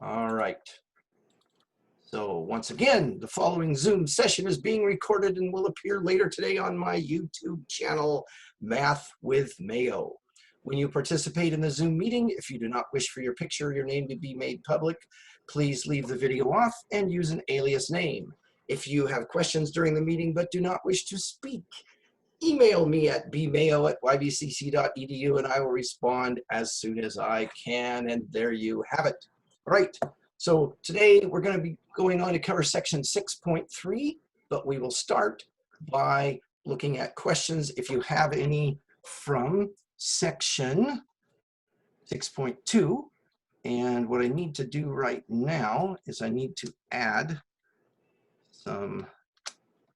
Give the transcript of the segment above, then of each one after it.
All right. So once again, the following Zoom session is being recorded and will appear later today on my YouTube channel, Math with Mayo. When you participate in the Zoom meeting, if you do not wish for your picture or your name to be made public, please leave the video off and use an alias name. If you have questions during the meeting but do not wish to speak, email me at bmayo@ybcc.edu and I will respond as soon as I can. And there you have it. All right. So today we're going to be going on to cover section 6.3, but we will start by looking at questions if you have any from section 6.2. And what I need to do right now is I need to add some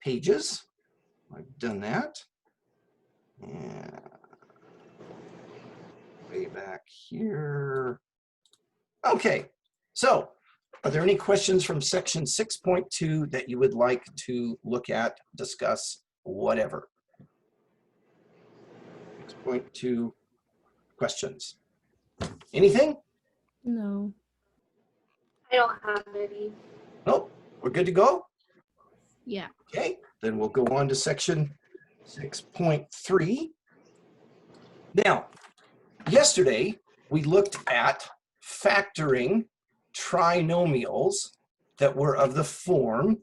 pages. I've done that. And way back here. Okay, so are there any questions from section 6.2 that you would like to look at, discuss, whatever? 6.2 questions. Anything? No. I don't have any. Nope, we're good to go? Yeah. Okay, then we'll go on to section 6.3. Now, yesterday we looked at factoring trinomials that were of the form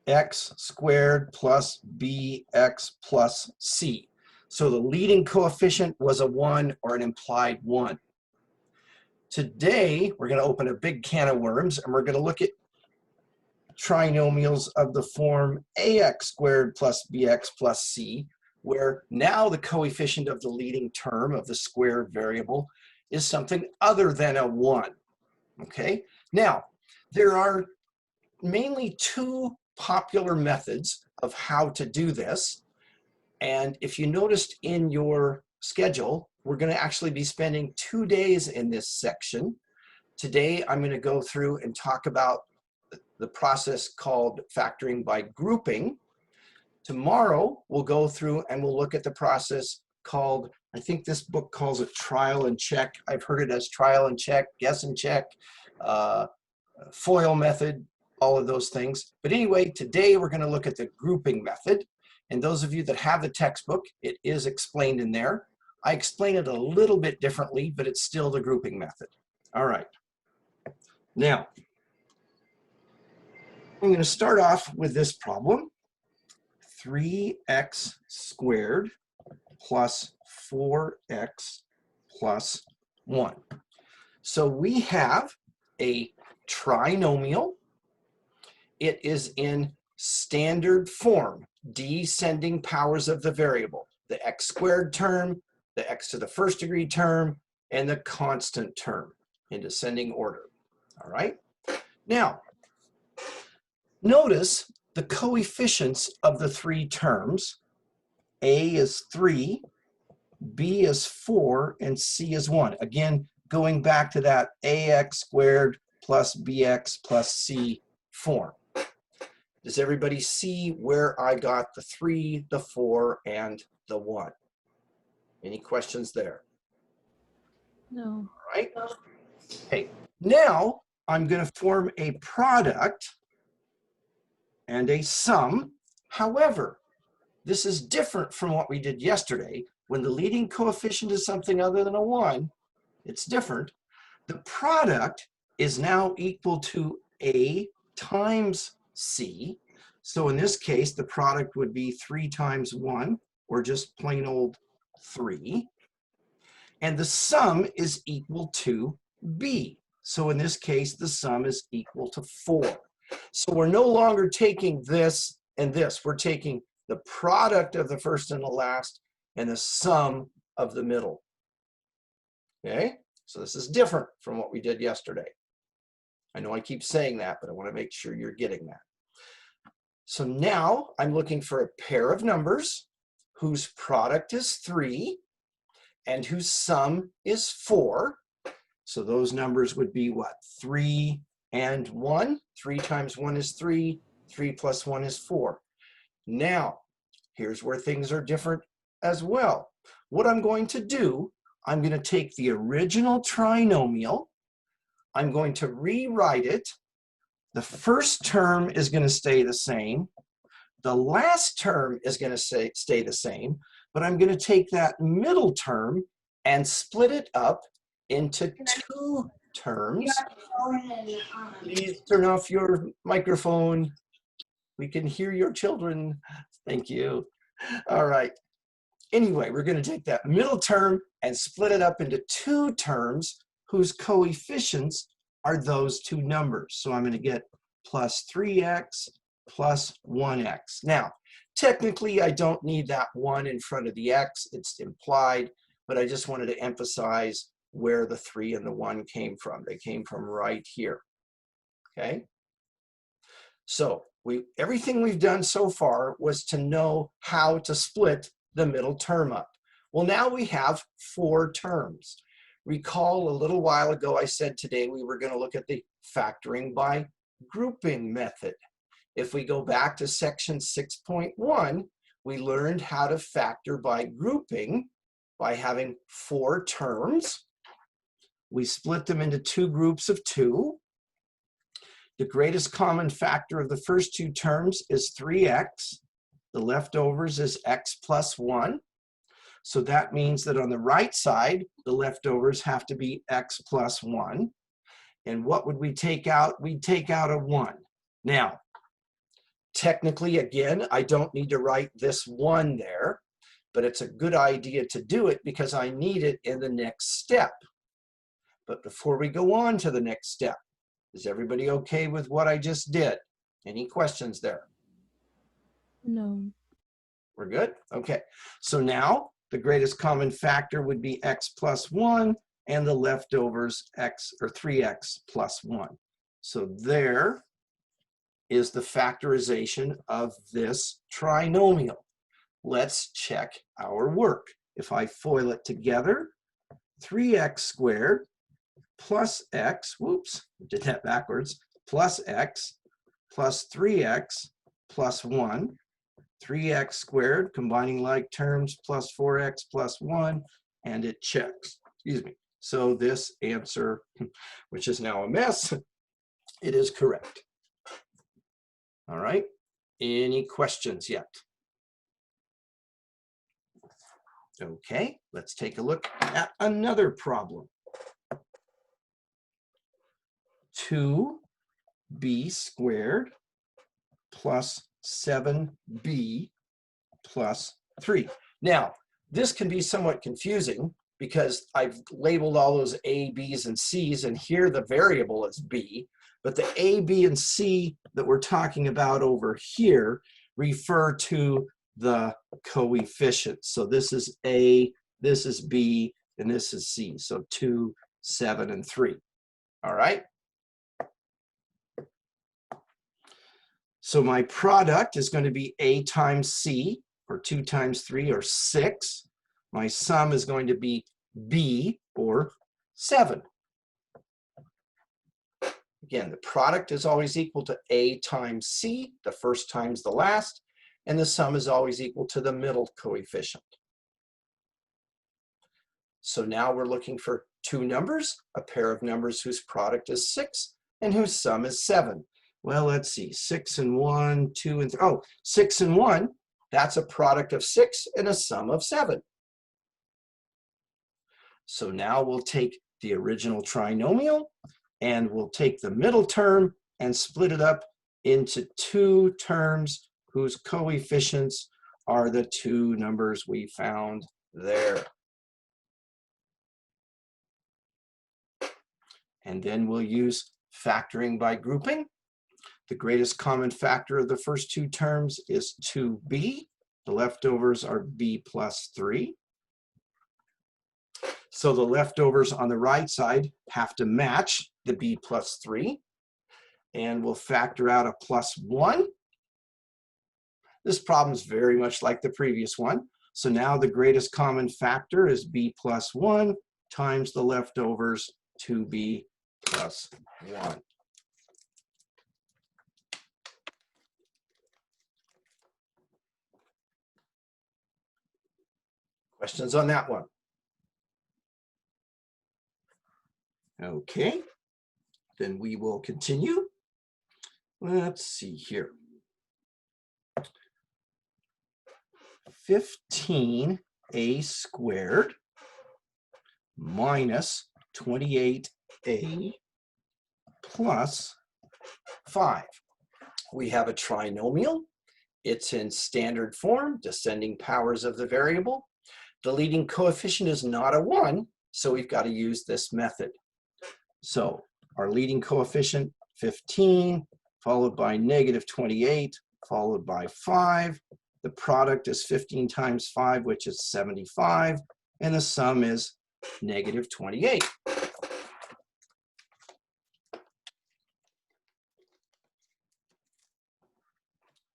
x squared plus bx plus c. So the leading coefficient was a 1 or an implied 1. Today, we're going to open a big can of worms and we're going to look at trinomials of the form ax squared plus bx plus c, where now the coefficient of the leading term of the squared variable is something other than a 1. Okay, now there are mainly two popular methods of how to do this. And if you noticed in your schedule, we're going to actually be spending 2 days in this section. Today, I'm going to go through and talk about the process called factoring by grouping. Tomorrow, we'll go through and we'll look at the process called, I think this book calls it trial and check. I've heard it as trial and check, guess and check, FOIL method, all of those things. But anyway, today we're going to look at the grouping method. And those of you that have the textbook, it is explained in there. I explain it a little bit differently, but it's still the grouping method. All right. Now, I'm going to start off with this problem. 3x squared plus 4x plus 1. So we have a trinomial. It is in standard form, descending powers of the variable, the x squared term, the x to the first degree term, and the constant term in descending order. All right. Now, notice the coefficients of the three terms. A is 3, B is 4, and C is 1. Again, going back to that ax squared plus bx plus c form. Does everybody see where I got the 3, the 4, and the 1? Any questions there? No. All right. Okay, now I'm going to form a product and a sum. However, this is different from what we did yesterday. When the leading coefficient is something other than a 1, it's different. The product is now equal to A times C. So in this case, the product would be 3 times 1, or just plain old 3. And the sum is equal to B. So in this case, the sum is equal to 4. So we're no longer taking this and this. We're taking the product of the first and the last and the sum of the middle. Okay? So this is different from what we did yesterday. I know I keep saying that, but I want to make sure you're getting that. So now I'm looking for a pair of numbers whose product is 3 and whose sum is 4. So those numbers would be what? 3 and 1. 3 times 1 is 3. 3 plus 1 is 4. Now, here's where things are different as well. What I'm going to do, I'm going to take the original trinomial, I'm going to rewrite it. The first term is going to stay the same. The last term is going to stay the same, but I'm going to take that middle term and split it up into two terms. Please turn off your microphone. We can hear your children. Thank you. All right. Anyway, we're going to take that middle term and split it up into two terms whose coefficients are those two numbers. So I'm going to get plus 3x plus 1x. Now, technically, I don't need that 1 in front of the x. It's implied, but I just wanted to emphasize where the 3 and the 1 came from. They came from right here. Okay? So everything we've done so far was to know how to split the middle term up. Well, now we have 4 terms. Recall a little while ago I said today we were going to look at the factoring by grouping method. If we go back to section 6.1, we learned how to factor by grouping by having 4 terms. We split them into 2 groups of 2. The greatest common factor of the first 2 terms is 3x. The leftovers is x plus 1. So that means that on the right side, the leftovers have to be x plus 1. And what would we take out? We'd take out a 1. Now, technically, again, I don't need to write this 1 there, but it's a good idea to do it because I need it in the next step. But before we go on to the next step, is everybody okay with what I just did? Any questions there? No. We're good? Okay. So now the greatest common factor would be x plus 1 and the leftovers x or 3x plus 1. So there is the factorization of this trinomial. Let's check our work. If I FOIL it together, 3x squared plus x, whoops, did that backwards, plus x plus 3x plus 1, 3x squared, combining like terms, plus 4x plus 1, and it checks. Excuse me. So this answer, which is now a mess, it is correct. All right. Any questions yet? Okay, let's take a look at another problem. 2b squared plus 7b plus 3. Now, this can be somewhat confusing because I've labeled all those a, b's, and c's, and here the variable is b, but the a, b, and c that we're talking about over here refer to the coefficients. So this is a, this is b, and this is c. So 2, 7, and 3. All right? So my product is going to be a times c, or 2 times 3, or 6. My sum is going to be b, or 7. Again, the product is always equal to a times c, the first times the last, and the sum is always equal to the middle coefficient. So now we're looking for 2 numbers, a pair of numbers whose product is 6 and whose sum is 7. Well, let's see, 6 and 1, 2 and 3. Oh, 6 and 1, that's a product of 6 and a sum of 7. So now we'll take the original trinomial and we'll take the middle term and split it up into 2 terms whose coefficients are the 2 numbers we found there. And then we'll use factoring by grouping. The greatest common factor of the first 2 terms is 2b. The leftovers are b plus 3. So the leftovers on the right side have to match the b plus 3. And we'll factor out a plus 1. This problem is very much like the previous one. So now the greatest common factor is b plus 1 times the leftovers 2b plus 1. Questions on that one? Okay. then we will continue. Let's see here. 15a squared minus 28a plus 5. We have a trinomial. It's in standard form, descending powers of the variable. The leading coefficient is not a 1, so we've got to use this method. So our leading coefficient, 15, followed by negative 28, followed by 5. The product is 15 times 5, which is 75, and the sum is negative 28.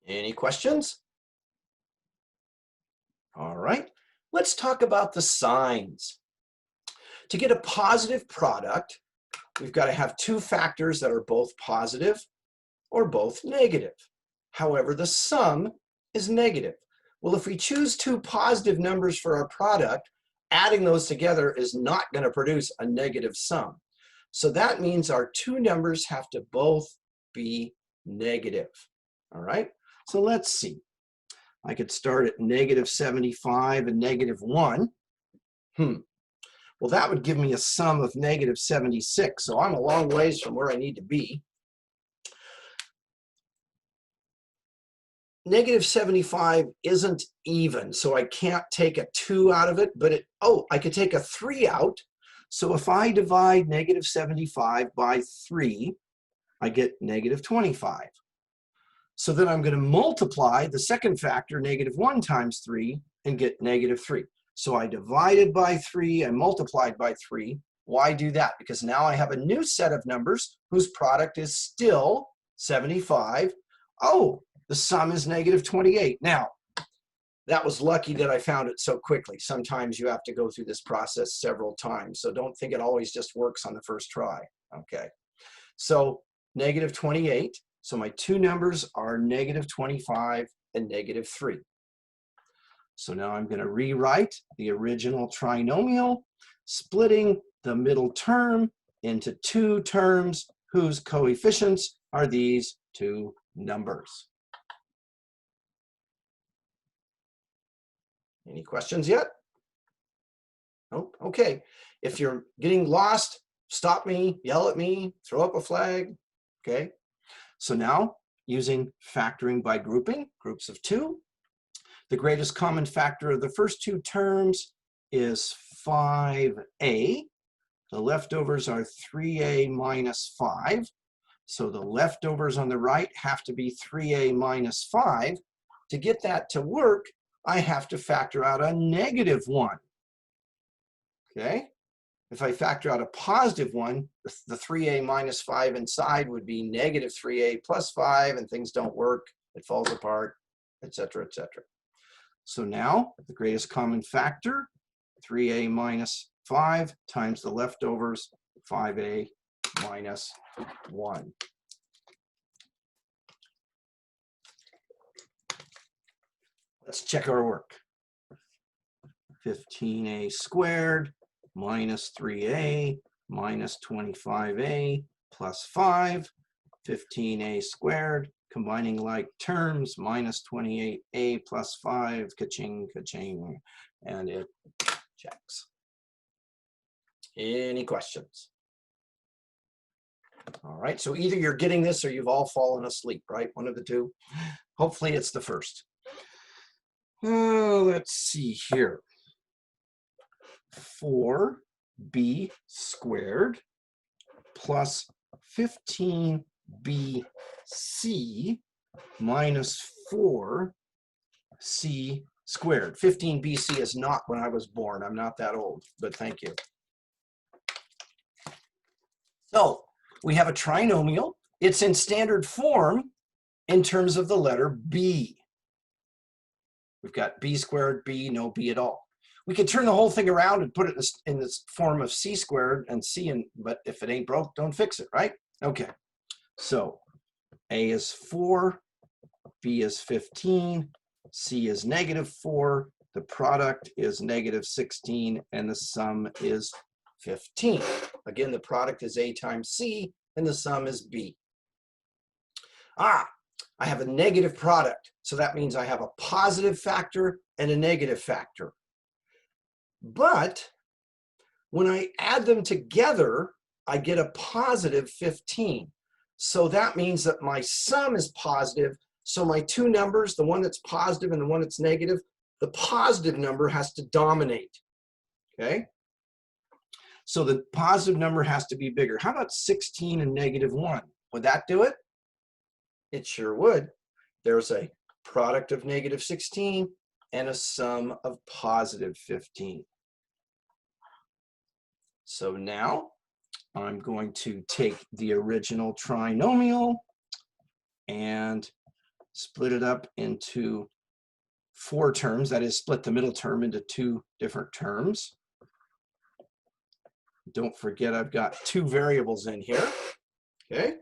Any questions? All right, let's talk about the signs. To get a positive product, we've got to have two factors that are both positive or both negative. However, the sum is negative. Well, if we choose two positive numbers for our product, adding those together is not going to produce a negative sum. So that means our two numbers have to both be negative. All right, so let's see. I could start at negative 75 and negative 1. Well, that would give me a sum of negative 76. So I'm a long ways from where I need to be. Negative 75 isn't even, so I can't take a 2 out of it, but I could take a 3 out. So if I divide negative 75 by 3, I get negative 25. So then I'm going to multiply the second factor, negative 1 times 3, and get negative 3. So I divided by 3 and multiplied by 3. Why do that? Because now I have a new set of numbers whose product is still 75. Oh, the sum is negative 28. Now, that was lucky that I found it so quickly. Sometimes you have to go through this process several times. So don't think it always just works on the first try. Okay. So negative 28. So my two numbers are negative 25 and negative 3. So now I'm going to rewrite the original trinomial, splitting the middle term into two terms whose coefficients are these two numbers. Any questions yet? Nope. Okay. If you're getting lost, stop me, yell at me, throw up a flag. Okay. So now, using factoring by grouping, groups of 2, the greatest common factor of the first two terms is 5a. The leftovers are 3a minus 5. So the leftovers on the right have to be 3a minus 5. To get that to work, I have to factor out a negative 1. Okay? If I factor out a positive 1, the 3a minus 5 inside would be negative 3a plus 5, and things don't work. It falls apart, etc., etc. So now, the greatest common factor, 3a minus 5 times the leftovers, 5a minus 1. Let's check our work. 15a squared minus 3a minus 25a plus 5. 15a squared, combining like terms, minus 28a plus 5, ka-ching, ka-ching, and it checks. Any questions? All right, so either you're getting this or you've all fallen asleep, right? One of the two. Hopefully it's the first. Let's see here. 4b squared plus 15bc minus 4c squared. 15bc is not when I was born. I'm not that old, but thank you. So we have a trinomial. It's in standard form in terms of the letter b. We've got b squared, b, no b at all. We could turn the whole thing around and put it in this form of c squared and c, but if it ain't broke, don't fix it, right? Okay, so a is 4, b is 15, c is negative 4, the product is negative 16, and the sum is 15. Again, the product is a times c, and the sum is b. I have a negative product, so that means I have a positive factor and a negative factor. But when I add them together, I get a positive 15. So that means that my sum is positive. So my two numbers, the one that's positive and the one that's negative, the positive number has to dominate, okay? So the positive number has to be bigger. How about 16 and negative 1? Would that do it? It sure would. There's a product of negative 16 and a sum of positive 15. So now I'm going to take the original trinomial and split it up into 4 terms. That is, split the middle term into 2 different terms. Don't forget I've got 2 variables in here, okay?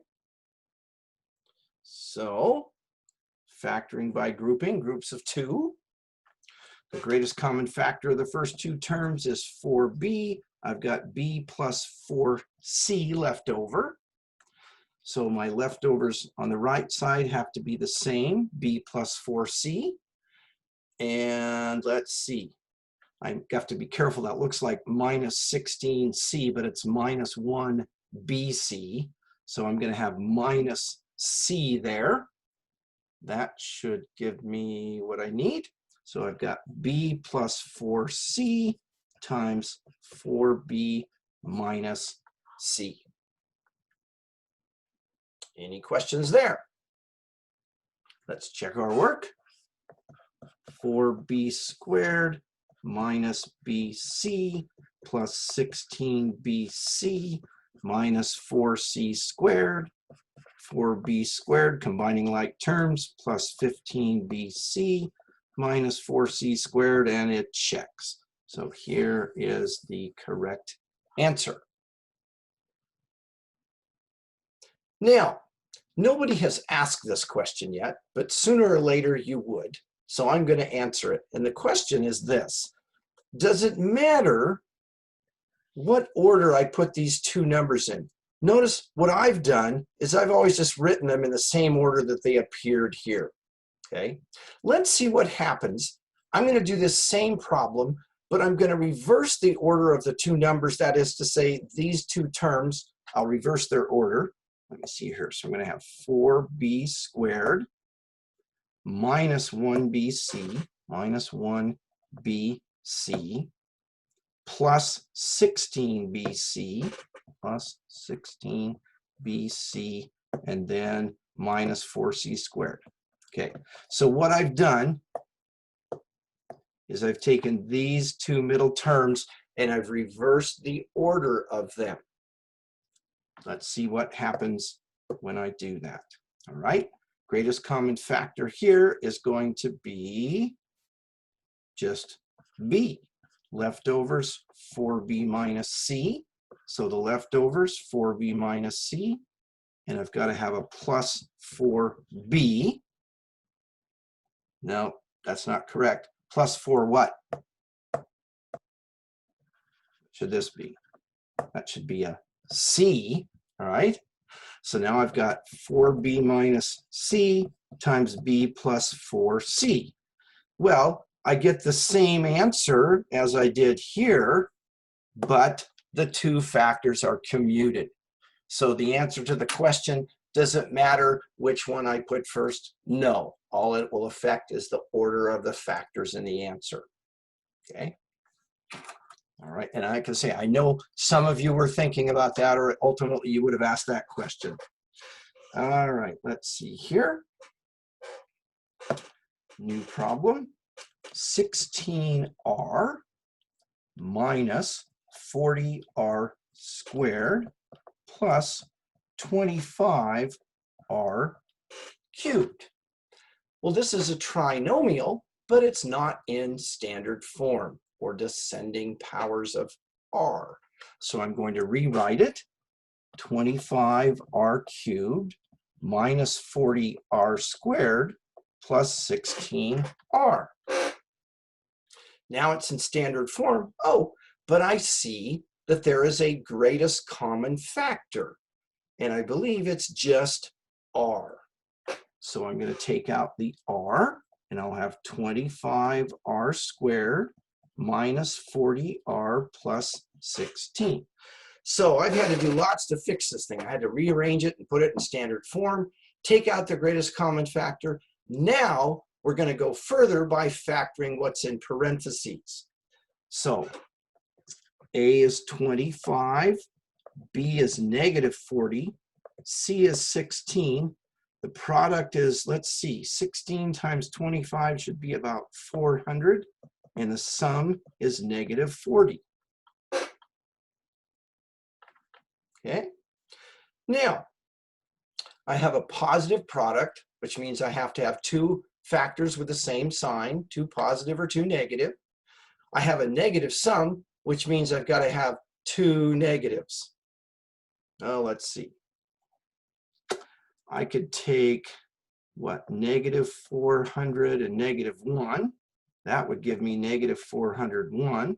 So factoring by grouping, groups of 2. The greatest common factor of the first 2 terms is 4b. I've got b plus 4c left over. So my leftovers on the right side have to be the same, b plus 4c. And let's see. I have to be careful. That looks like minus 16c, but it's minus 1bc. So I'm going to have minus c there. That should give me what I need. So I've got b plus 4c times 4b minus c. Any questions there? Let's check our work. 4b squared minus bc plus 16bc minus 4c squared. 4b squared, combining like terms, plus 15bc minus 4c squared, and it checks. So here is the correct answer. Now, nobody has asked this question yet, but sooner or later you would. So I'm going to answer it. And the question is this: does it matter what order I put these 2 numbers in? Notice what I've done is I've always just written them in the same order that they appeared here, okay? Let's see what happens. I'm going to do this same problem, but I'm going to reverse the order of the 2 numbers. That is to say, these 2 terms, I'll reverse their order. Let me see here. So I'm going to have 4b squared minus 1bc plus 16bc plus 16bc, and then minus 4c squared. Okay, so what I've done is I've taken these 2 middle terms and I've reversed the order of them. Let's see what happens when I do that. All right, greatest common factor here is going to be just b. Leftovers 4b minus c. So the leftovers 4b minus c, and I've got to have a plus 4b. No, that's not correct. Plus 4 what? Should this be? That should be a c, all right? So now I've got 4b minus c times b plus 4c. Well, I get the same answer as I did here, but the 2 factors are commuted. So the answer to the question, does it matter which one I put first? No. All it will affect is the order of the factors in the answer. Okay? All right, and I can say, I know some of you were thinking about that, or ultimately you would have asked that question. All right, let's see here. New problem. 16r minus 40r squared plus 25r cubed. Well, this is a trinomial, but it's not in standard form or descending powers of r. So I'm going to rewrite it. 25r cubed minus 40r squared plus 16r. Now it's in standard form. Oh, but I see that there is a greatest common factor. and I believe it's just r. So I'm going to take out the r, and I'll have 25r squared minus 40r plus 16. So I've had to do lots to fix this thing. I had to rearrange it and put it in standard form, take out the greatest common factor. Now we're going to go further by factoring what's in parentheses. So A is 25, B is negative 40, C is 16. The product is, let's see, 16 times 25 should be about 400, and the sum is negative 40. Okay, now I have a positive product, which means I have to have two factors with the same sign, two positive or two negative. I have a negative sum, which means I've got to have two negatives. Oh, let's see. I could take, what, negative 400 and negative 1. That would give me negative 401.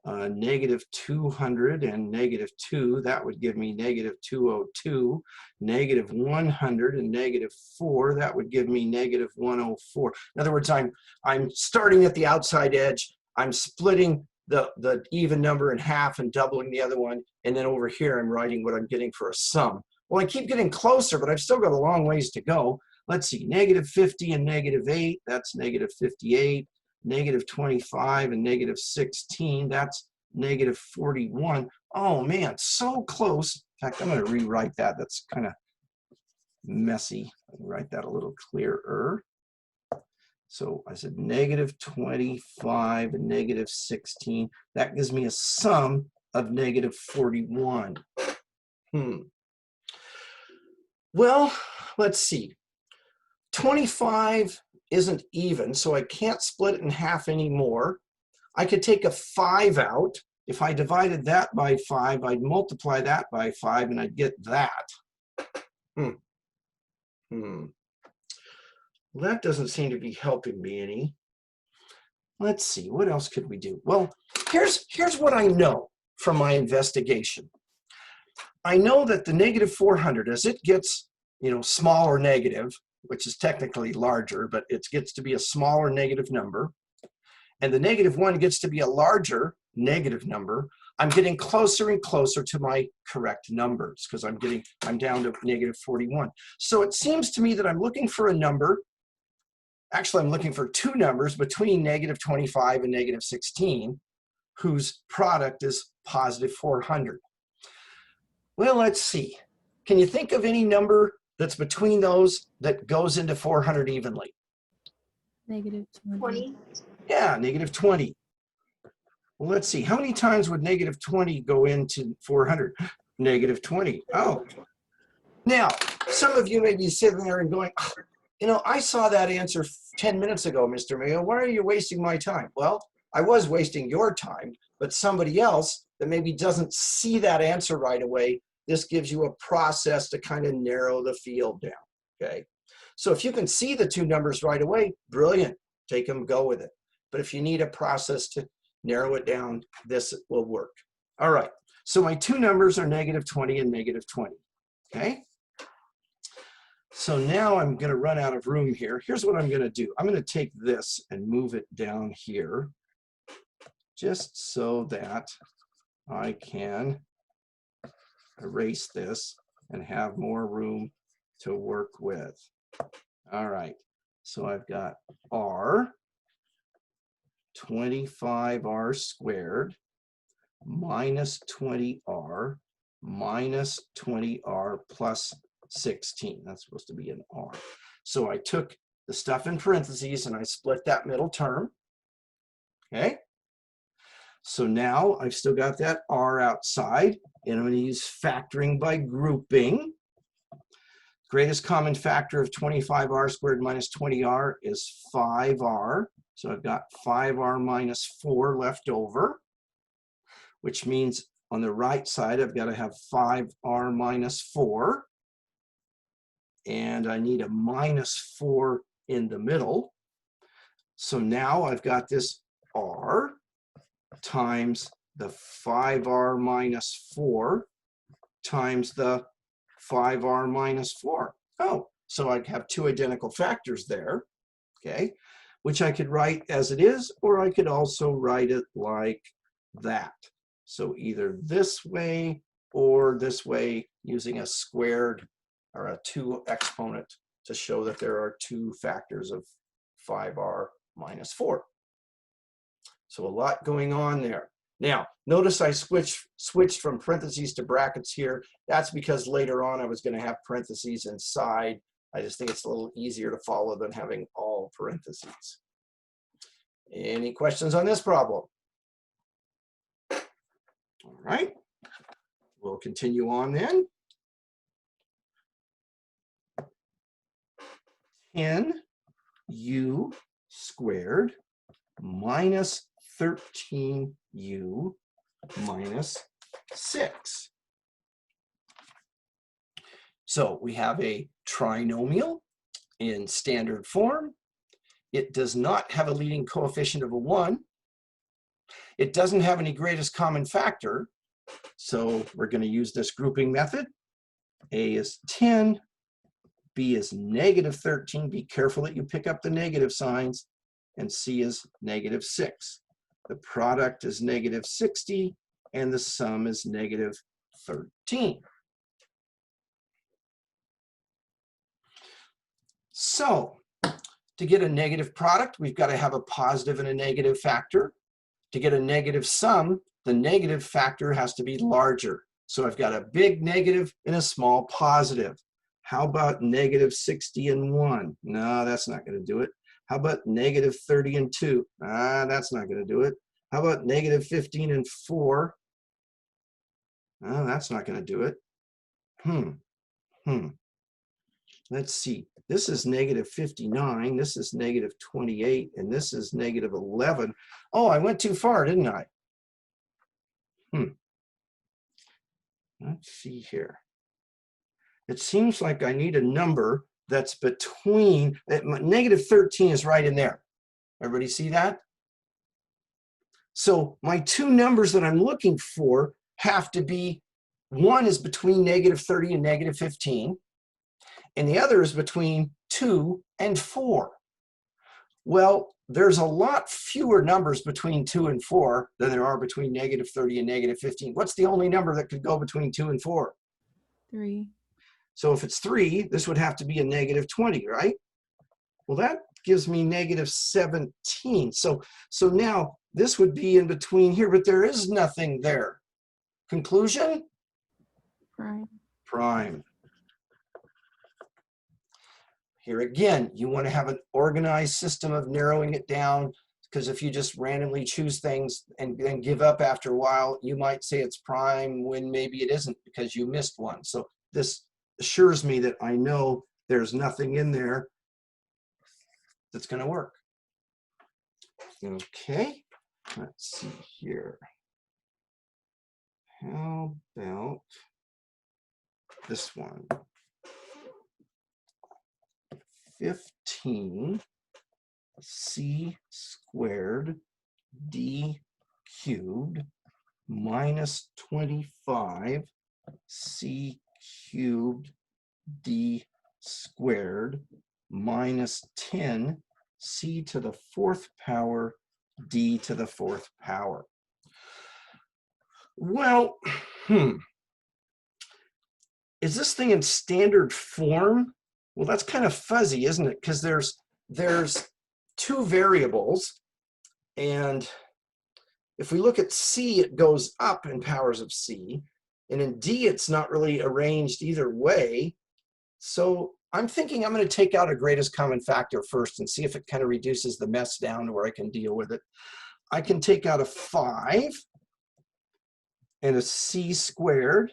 Negative 200 and negative 2, that would give me negative 202. Negative 100 and negative 4, that would give me negative 104. In other words, I'm starting at the outside edge. I'm splitting the even number in half and doubling the other one. And then over here, I'm writing what I'm getting for a sum. Well, I keep getting closer, but I've still got a long ways to go. Let's see, negative 50 and negative 8, that's negative 58. Negative 25 and negative 16, that's negative 41. Oh man, so close. In fact, I'm going to rewrite that. That's kind of messy. I'll write that a little clearer. So I said negative 25 and negative 16. That gives me a sum of negative 41. Well, let's see. 25 isn't even, so I can't split it in half anymore. I could take a 5 out. If I divided that by 5, I'd multiply that by 5, and I'd get that. Well, that doesn't seem to be helping me any. Let's see, what else could we do? Well, here's what I know from my investigation. I know that the negative 400, as it gets, smaller negative, which is technically larger, but it gets to be a smaller negative number, and the negative 1 gets to be a larger negative number, I'm getting closer and closer to my correct numbers because I'm down to negative 41. So it seems to me that I'm looking for a number. Actually, I'm looking for two numbers between negative 25 and negative 16, whose product is positive 400. Well, let's see. Can you think of any number that's between those that goes into 400 evenly? Negative 20. 20. Yeah, negative 20. Well, let's see. How many times would negative 20 go into 400? Negative 20. Oh. Now, some of you may be sitting there and going, I saw that answer 10 minutes ago, Mr. Mayo. Why are you wasting my time? Well, I was wasting your time, but somebody else that maybe doesn't see that answer right away, this gives you a process to kind of narrow the field down, okay? So if you can see the two numbers right away, brilliant, take them, go with it. But if you need a process to narrow it down, this will work. All right, so my two numbers are negative 20 and negative 20, okay? So now I'm gonna run out of room here. Here's what I'm gonna do. I'm gonna take this and move it down here, just so that I can erase this and have more room to work with. All right, so I've got R, 25R squared, minus 20R, minus 20R plus 16. That's supposed to be an R. So I took the stuff in parentheses and I split that middle term. Okay. So now I've still got that R outside, and I'm going to use factoring by grouping. Greatest common factor of 25R squared minus 20R is 5R. So I've got 5R minus 4 left over, which means on the right side, I've got to have 5R minus 4. And I need a minus 4 in the middle. So now I've got this R times the 5R minus 4 times the 5r minus 4. Oh, so I'd have two identical factors there, okay, which I could write as it is, or I could also write it like that. So either this way or this way, using a squared or a 2 exponent to show that there are two factors of 5r minus 4. So a lot going on there. Now, notice I switched from parentheses to brackets here. That's because later on I was going to have parentheses inside. I just think it's a little easier to follow than having all parentheses. Any questions on this problem? All right, we'll continue on then. 10u squared minus 13u minus 6. So we have a trinomial in standard form. It does not have a leading coefficient of a 1. It doesn't have any greatest common factor. So we're going to use this grouping method. A is 10, B is negative 13. Be careful that you pick up the negative signs. And C is negative 6. The product is negative 60, and the sum is negative 13. So, to get a negative product, we've got to have a positive and a negative factor. To get a negative sum, the negative factor has to be larger. So I've got a big negative and a small positive. How about negative 60 and 1? No, that's not going to do it. How about negative 30 and 2? That's not going to do it. How about negative 15 and 4? That's not going to do it. Let's see. This is negative 59. This is negative 28. And this is negative 11. Oh, I went too far, didn't I? Let's see here. It seems like I need a number that's between, negative 13 is right in there. Everybody see that? So my two numbers that I'm looking for have to be, one is between negative 30 and negative 15, and the other is between 2 and 4. Well, there's a lot fewer numbers between 2 and 4 than there are between negative 30 and negative 15. What's the only number that could go between 2 and 4? 3. So if it's 3, this would have to be a negative 20, right? Well, that gives me negative 17. So now this would be in between here, but there is nothing there. Conclusion? Prime. Prime. Here again, you want to have an organized system of narrowing it down, because if you just randomly choose things and then give up after a while, you might say it's prime when maybe it isn't because you missed one. So this assures me that I know there's nothing in there that's going to work. Okay, let's see here. How about this one? 15 c squared d cubed minus 25 c cubed d squared minus 10 c to the 4th power d to the 4th power. Well, is this thing in standard form? Well, that's kind of fuzzy, isn't it? Because there's two variables, and if we look at c, it goes up in powers of c, and in d, it's not really arranged either way. So I'm thinking I'm going to take out a greatest common factor first and see if it kind of reduces the mess down to where I can deal with it. I can take out a 5 and a c squared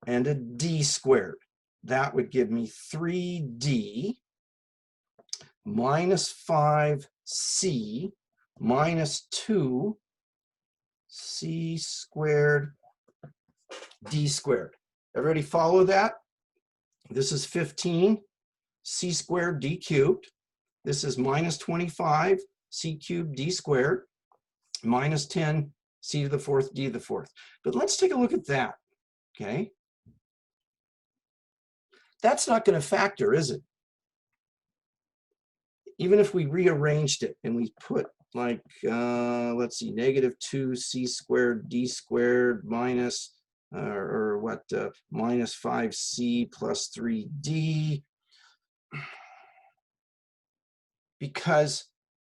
and a d squared. That would give me 3d minus 5c minus 2c squared d squared. Everybody follow that? This is 15 c squared d cubed. This is minus 25 c cubed d squared minus 10 c to the 4th d to the 4th. But let's take a look at that, okay? that's not going to factor, is it? Even if we rearranged it and we put like, let's see, -2c squared d squared minus, minus 5c plus 3d, because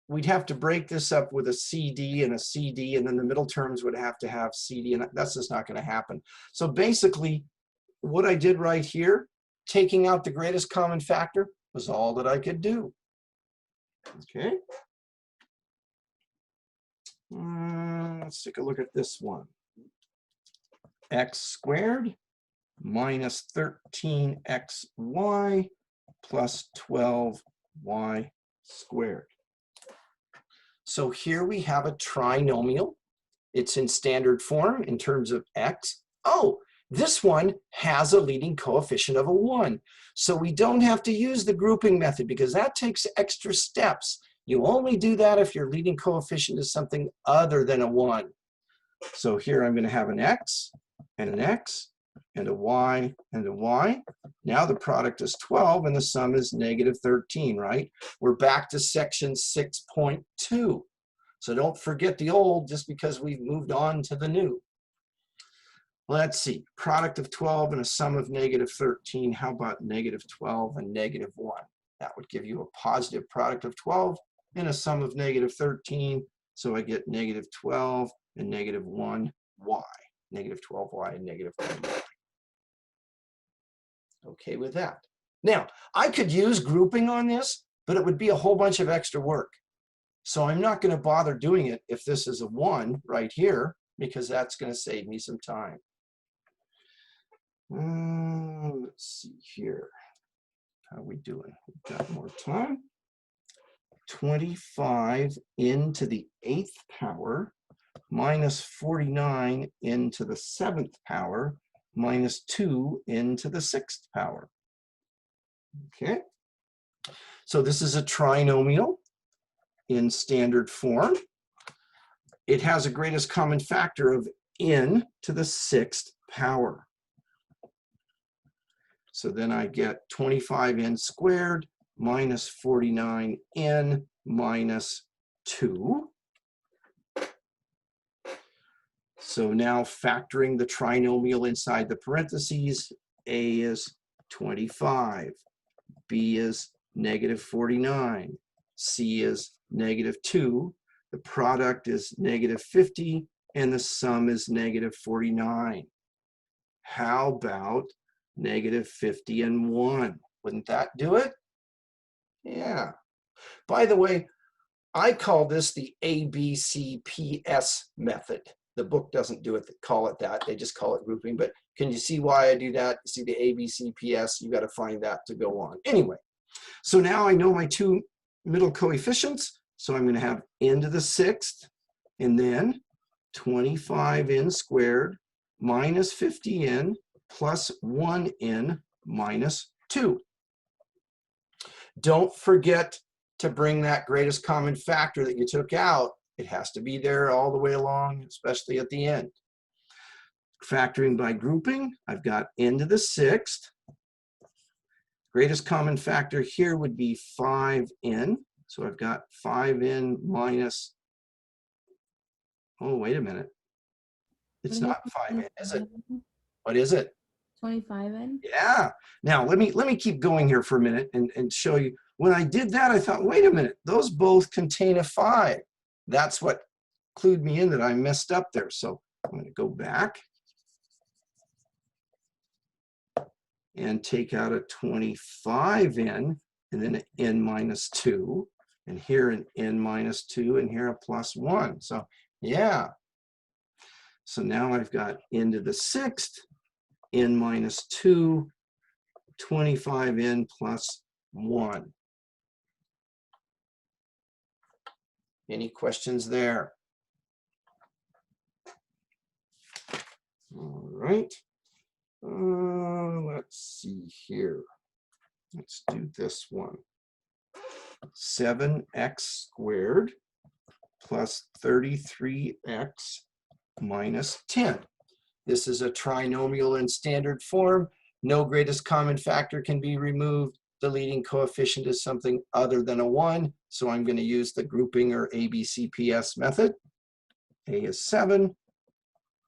we'd have to break this up with a CD and a CD, and then the middle terms would have to have CD, and that's just not going to happen. So basically, what I did right here, taking out the greatest common factor, was all that I could do. Okay. Let's take a look at this one. X squared minus 13xy plus 12y squared. So here we have a trinomial. It's in standard form in terms of x. Oh, this one has a leading coefficient of a 1. So we don't have to use the grouping method because that takes extra steps. You only do that if your leading coefficient is something other than a 1. So here I'm going to have an x and an x and a y and a y. Now the product is 12 and the sum is -13, right? We're back to section 6.2. So don't forget the old just because we've moved on to the new. Let's see, product of 12 and a sum of -13. How about -12 and -1? That would give you a positive product of 12 and a sum of -13. So I get -12 and -1y, -12y and -1y. Okay with that. Now, I could use grouping on this, but it would be a whole bunch of extra work. So I'm not going to bother doing it if this is a 1 right here, because that's going to save me some time. Let's see here. How are we doing? We've got more time. 25 into the 8th power minus 49 into the 7th power minus 2 into the 6th power. Okay. So this is a trinomial in standard form. It has a greatest common factor of n to the 6th power. So then I get 25n squared minus 49n minus 2. So now factoring the trinomial inside the parentheses, a is 25, b is -49, c is -2, the product is -50, and the sum is -49. How about -50 and 1? Wouldn't that do it? Yeah. By the way, I call this the Abcps method. The book doesn't call it that. They just call it grouping. But can you see why I do that? See the Abcps, you got to find that to go on. Anyway, so now I know my two middle coefficients. So I'm going to have n to the 6th and then 25n squared minus 50n plus 1n minus 2. Don't forget to bring that greatest common factor that you took out. It has to be there all the way along, especially at the end. Factoring by grouping, I've got n to the 6th. Greatest common factor here would be 5n. So I've got 5n minus, oh, wait a minute. It's not 5n, is it? What is it? 25n? Yeah. Now let me keep going here for a minute and show you. When I did that, I thought, wait a minute, those both contain a 5. That's what clued me in that I messed up there. So I'm going to go back and take out a 25n and then an n minus 2, and here an n minus 2, and here a plus 1. So yeah. So now I've got n to the 6th, n minus 2, 25n plus 1. Any questions there? All right. Let's see here. Let's do this one. 7x squared plus 33x minus 10. This is a trinomial in standard form. No greatest common factor can be removed. The leading coefficient is something other than a 1, so I'm going to use the grouping or Abcps method. A is 7,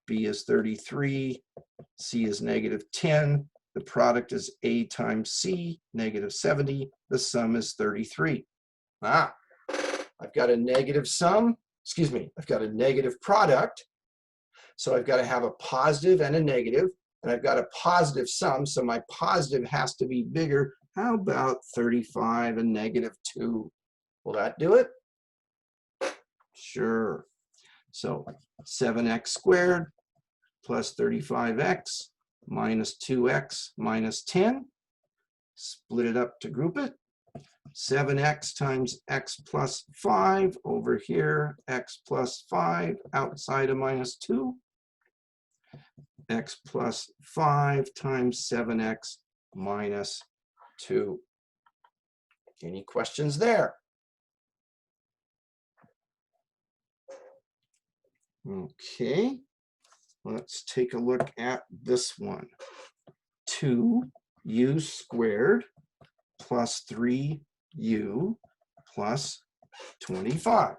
B is 33, C is -10. The product is A times C, -70. The sum is 33. I've got a negative sum, excuse me, I've got a negative product. So I've got to have a positive and a negative, and I've got a positive sum, so my positive has to be bigger. How about 35 and -2? Will that do it? Sure. So 7x squared plus 35x minus 2x minus 10. Split it up to group it. 7x times x plus 5 over here, x plus 5 outside of -2. X plus 5 times 7x minus 2. Any questions there? Okay, let's take a look at this one. 2u squared plus 3u plus 25.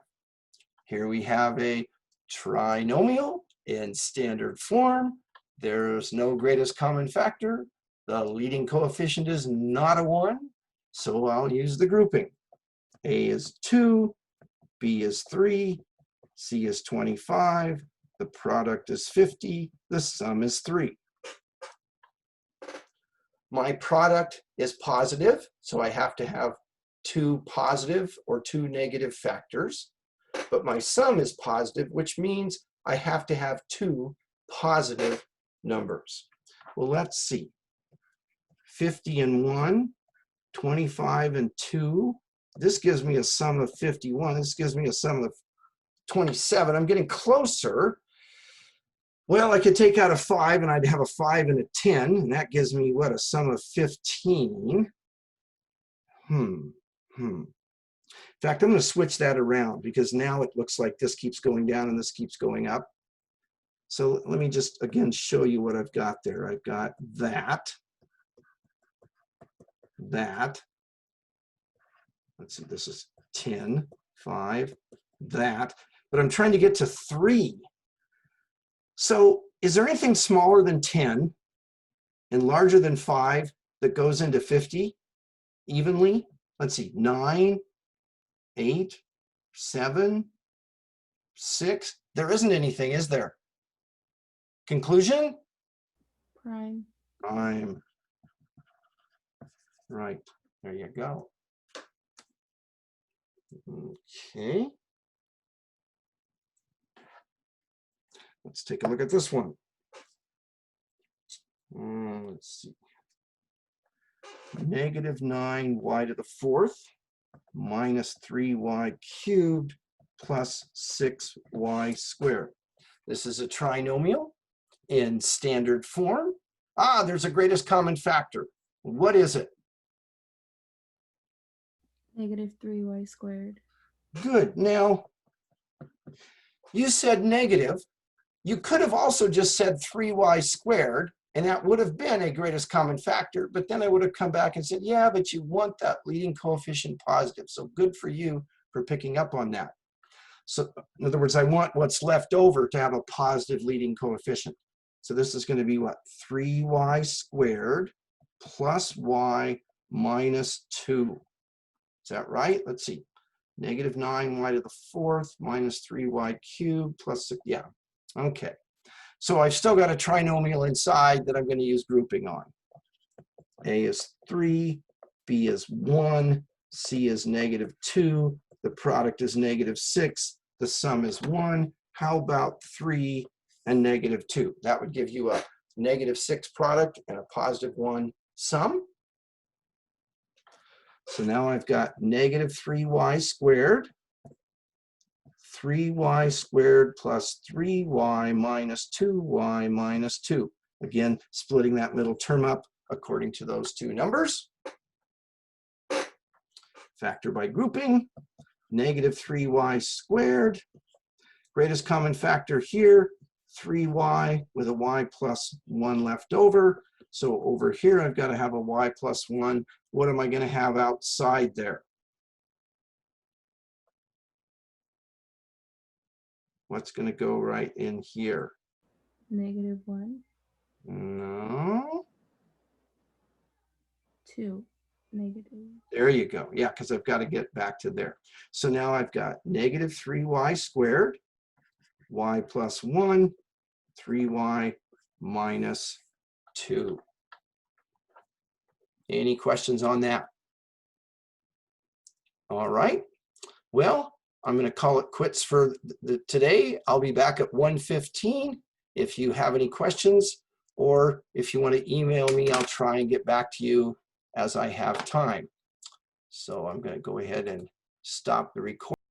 Here we have a trinomial in standard form. There's no greatest common factor. The leading coefficient is not a 1, so I'll use the grouping. A is 2, B is 3, C is 25, the product is 50, the sum is 3. My product is positive, so I have to have 2 positive or 2 negative factors. But my sum is positive, which means I have to have 2 positive numbers. Well, let's see. 50 and 1, 25 and 2. This gives me a sum of 51. This gives me a sum of 27. I'm getting closer. Well, I could take out a 5 and I'd have a 5 and a 10, and that gives me what, a sum of 15. In fact, I'm going to switch that around because now it looks like this keeps going down and this keeps going up. So let me just again show you what I've got there. I've got that. Let's see, this is 10, 5, that. But I'm trying to get to 3. So is there anything smaller than 10 and larger than 5 that goes into 50 evenly? Let's see, 9, 8, 7, 6. There isn't anything, is there? Conclusion? Prime. Prime. Right, there you go. Okay. Let's take a look at this one. Let's see. -9y to the 4th minus 3y cubed plus 6y squared. This is a trinomial in standard form. There's a greatest common factor. What is it? -3y squared. Good. Now, you said negative. You could have also just said 3y squared, and that would have been a greatest common factor, but then I would have come back and said, yeah, but you want that leading coefficient positive. So good for you for picking up on that. So in other words, I want what's left over to have a positive leading coefficient. So this is going to be what? 3y squared plus y minus 2. Is that right? Let's see. -9y to the 4th minus 3y cubed plus 6. Yeah. Okay. So I've still got a trinomial inside that I'm going to use grouping on. A is 3, B is 1, C is -2, the product is -6, the sum is 1. How about 3 and -2? That would give you a -6 product and a +1 sum. So now I've got -3y squared, 3y squared plus 3y minus 2y minus 2. Again, splitting that middle term up according to those two numbers. Factor by grouping, -3y squared. Greatest common factor here, 3y with a y plus 1 left over. So over here, I've got to have a y plus 1. What am I going to have outside there? What's going to go right in here? -1, No. 2, negative. There you go. Yeah, because I've got to get back to there. So now I've got negative 3y squared, y plus 1, 3y minus 2. Any questions on that? All right. Well, I'm going to call it quits for today. I'll be back at 1:15 if you have any questions, or if you want to email me, I'll try and get back to you as I have time. So I'm going to go ahead and stop the recording.